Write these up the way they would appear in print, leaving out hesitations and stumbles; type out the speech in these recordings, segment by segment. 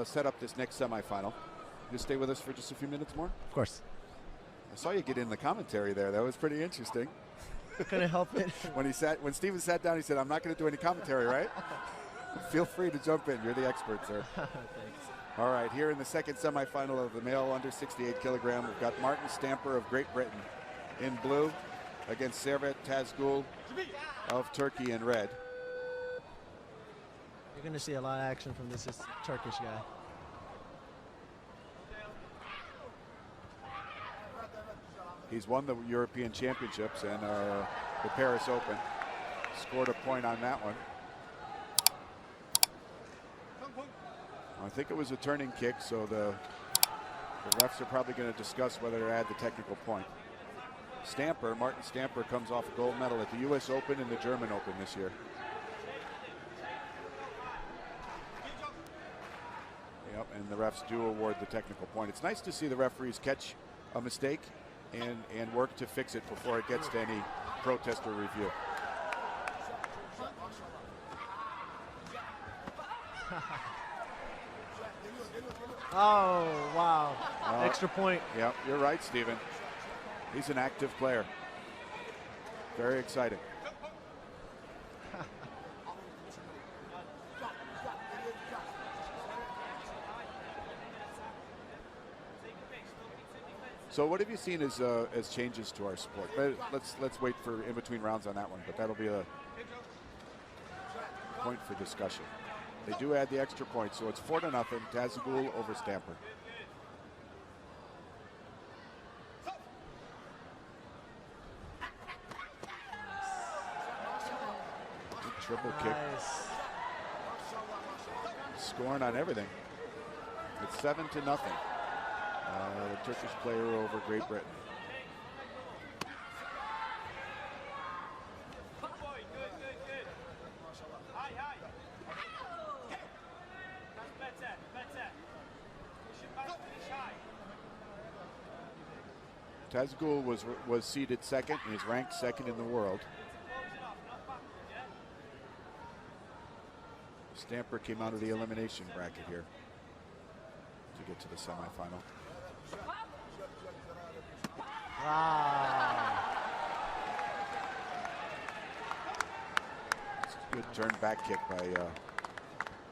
set up this next semifinal. You stay with us for just a few minutes more? Of course. I saw you get in the commentary there. That was pretty interesting. Couldn't help it. When Steven sat down, he said, "I'm not going to do any commentary, right?" Feel free to jump in. You're the expert, sir. Thanks. All right, here in the second semifinal of the male under 68 kilogram, we've got Martin Stamper of Great Britain in blue against Servet TAZEGÜL of Turkey in red. You're going to see a lot of action from this Turkish guy. He's won the European Championships and the Paris Open. Scored a point on that one. I think it was a turning kick, so the refs are probably going to discuss whether to add the technical point. Martin Stamper comes off a gold medal at the US Open and the German Open this year. Yep, and the refs do award the technical point. It's nice to see the referees catch a mistake and work to fix it before it gets to any protest or review. Oh, wow. Extra point. Yep, you're right, Steven. He's an active player. Very exciting. So what have you seen as changes to our sport? Let's wait for in between rounds on that one, but that'll be a point for discussion. They do add the extra point, so it's 4-0, TAZEGÜL over Stamper. Triple kick. Scoring on everything. It's 7-0. The Turkish player over Great Britain. TAZEGÜL was seeded second and is ranked second in the world. Stamper came out of the elimination bracket here to get to the semifinal. Wow. It's a good turn back kick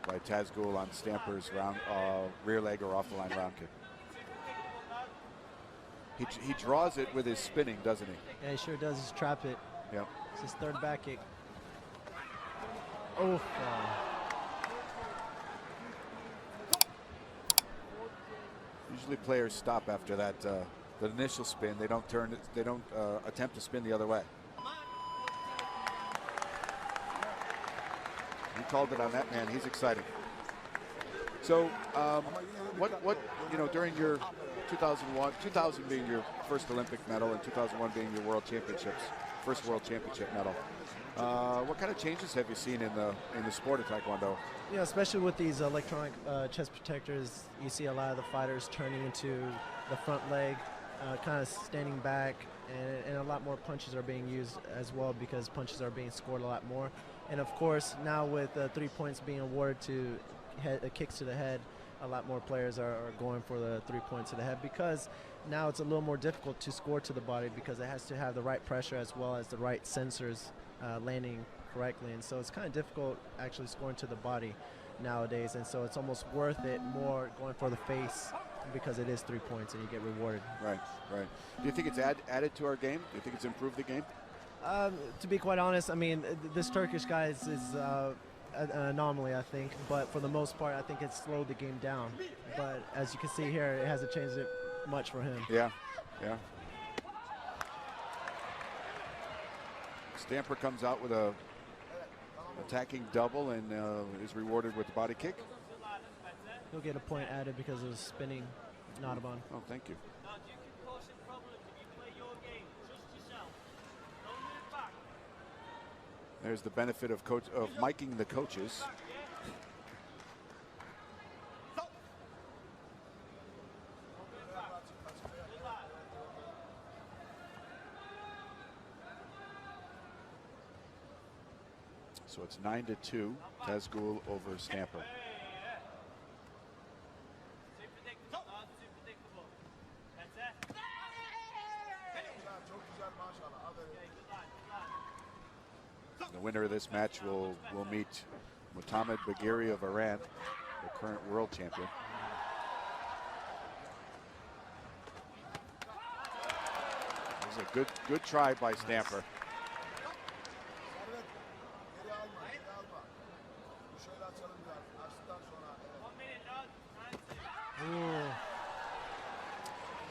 by TAZEGÜL on Stamper's round rear leg or off the line round kick. He draws it with his spinning, doesn't he? Yeah, he sure does. He's trap it. Yep. It's his third back kick. Oh. Usually players stop after that the initial spin. They don't turn. They don't attempt to spin the other way. He called it on that man. He's exciting. So, what during your 2000 being your first Olympic medal and 2001 being your World Championships, first World Championship medal, what kind of changes have you seen in the sport of Taekwondo? Yeah, especially with these electronic chest protectors, you see a lot of the fighters turning into the front leg, kind of standing back, and a lot more punches are being used as well because punches are being scored a lot more. And of course, now with 3 points being awarded to kicks to the head, a lot more players are going for the 3 points to the head because now it's a little more difficult to score to the body because it has to have the right pressure as well as the right sensors landing correctly, and so it's kind of difficult actually scoring to the body nowadays, and so it's almost worth it more going for the face because it is 3 points and you get rewarded. Right. Do you think it's added to our game? Do you think it's improved the game? To be quite honest, I mean, this Turkish guy is an anomaly, I think, but for the most part, I think it's slowed the game down. But as you can see here, it hasn't changed it much for him. Yeah. Stamper comes out with a attacking double and is rewarded with the body kick. He'll get a point added because of spinning Nadaban. Oh, thank you. There's the benefit of miking the coaches. So it's 9-2, TAZEGÜL over Stamper. The winner of this match will meet Muhammad Bagheri of Iran, the current world champion. This is a good try by Stamper.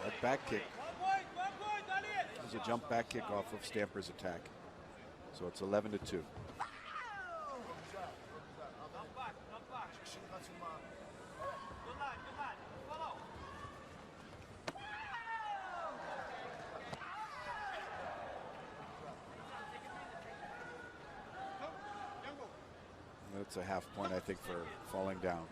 That back kick. There's a jump back kick off of Stamper's attack. So it's 11-2. That's a half point, I think, for falling down.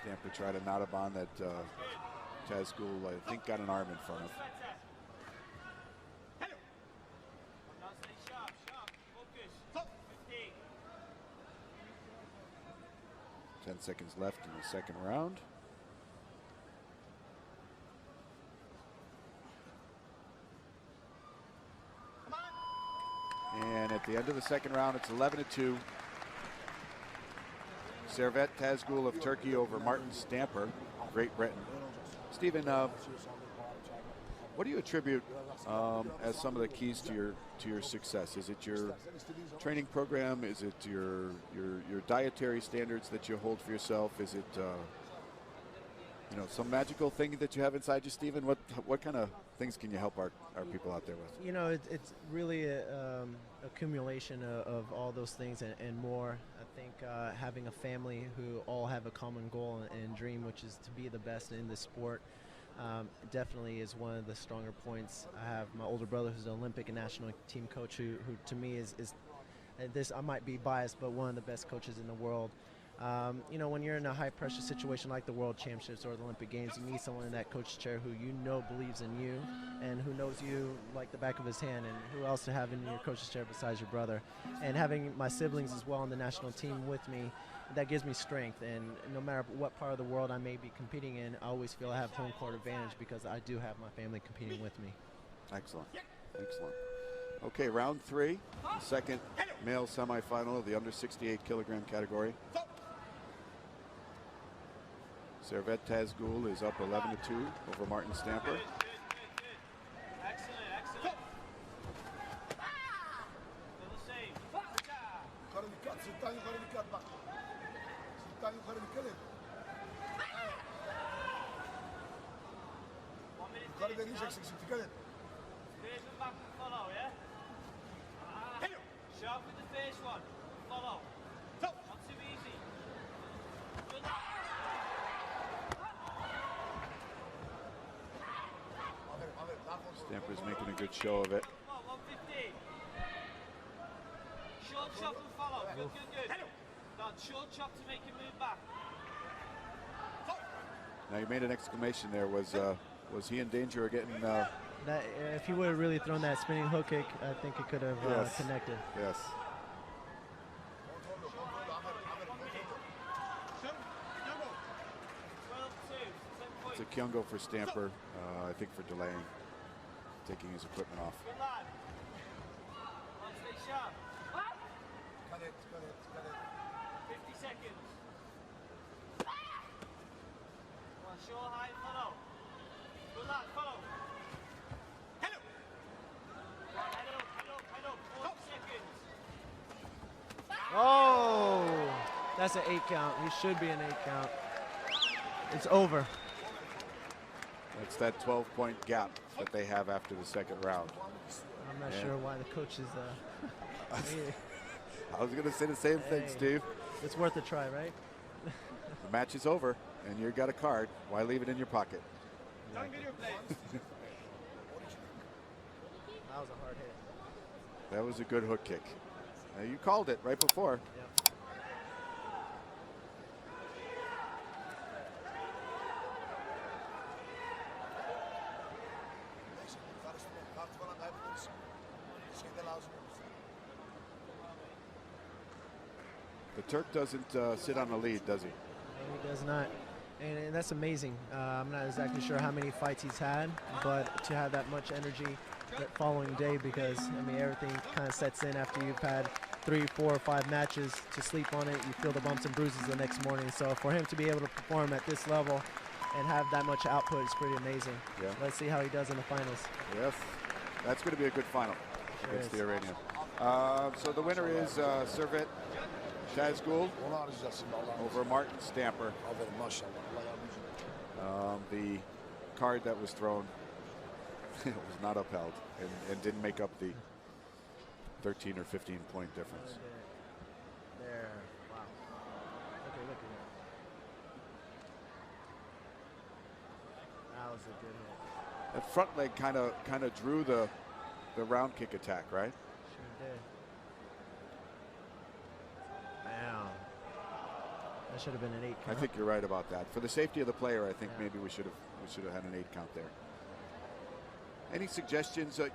Stamper tried a Natabon that TAZEGÜL, I think, got an arm in front of. 10 seconds left in the second round. And at the end of the second round, it's 11-2. Servet TAZEGÜL of Turkey over Martin Stamper, Great Britain. Stephen, what do you attribute as some of the keys to your success? Is it your training program? Is it your dietary standards that you hold for yourself? Is it some magical thing that you have inside you, Stephen? What kind of things can you help our people out there with? It's really a accumulation of all those things and more. I think having a family who all have a common goal and dream, which is to be the best in the sport, definitely is one of the stronger points. I have my older brother who's an Olympic and national team coach who to me is this, I might be biased, but one of the best coaches in the world. When you're in a high pressure situation like the World Championships or the Olympic Games, you need someone in that coach chair who believes in you and who knows you like the back of his hand, and who else to have in your coach's chair besides your brother. And having my siblings as well on the national team with me, that gives me strength. And no matter what part of the world I may be competing in, I always feel I have home court advantage because I do have my family competing with me. Excellent. Excellent. Okay, round 3, the second male semifinal of the under 68 kilogram category. Servet TAZEGÜL is up 11-2 over Martin Stamper. Sharp with the first one. Follow. Not too easy. Good luck. Stamper's making a good show of it. 115. Short chop and follow. Good. Now short chop to make him move back. Now you made an exclamation there. Was he in danger of getting? That if he would have really thrown that spinning hook kick, I think it could have connected. Yes. It's a Kyungo for Stamper, I think, for delaying, taking his equipment off. Good lad. Stay sharp. Cut it. 50 seconds. One short high follow. Good lad, follow. Head up. 40 seconds. Oh, that's an 8 count. He should be an 8 count. It's over. It's that 12-point gap that they have after the second round. I'm not sure why the coaches. I was going to say the same thing, Steve. It's worth a try, right? The match is over, and you got a card. Why leave it in your pocket? Exactly. That was a hard hit. That was a good hook kick. You called it right before. Yep. The Turk doesn't sit on the lead, does he? No, he does not. And that's amazing. I'm not exactly sure how many fights he's had, but to have that much energy that following day, because I mean everything kind of sets in after you've had 3, 4, or 5 matches to sleep on it. You feel the bumps and bruises the next morning. So for him to be able to perform at this level and have that much output is pretty amazing. Yeah. Let's see how he does in the finals. Yes, that's going to be a good final against the Iranian. So the winner is Servet TAZEGÜL over Martin Stamper. The card that was thrown was not upheld and didn't make up the 13 or 15 point difference. There, wow. Okay, look at that. That was a good hit. That front leg kind of drew the round kick attack, right? Sure did. Wow. That should have been an 8 count. I think you're right about that. For the safety of the player, I think maybe we should have had an 8 count there. Any suggestions? I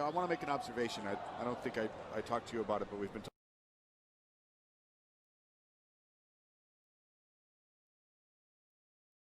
want to make an observation. I don't think I talked to you about it, but we've been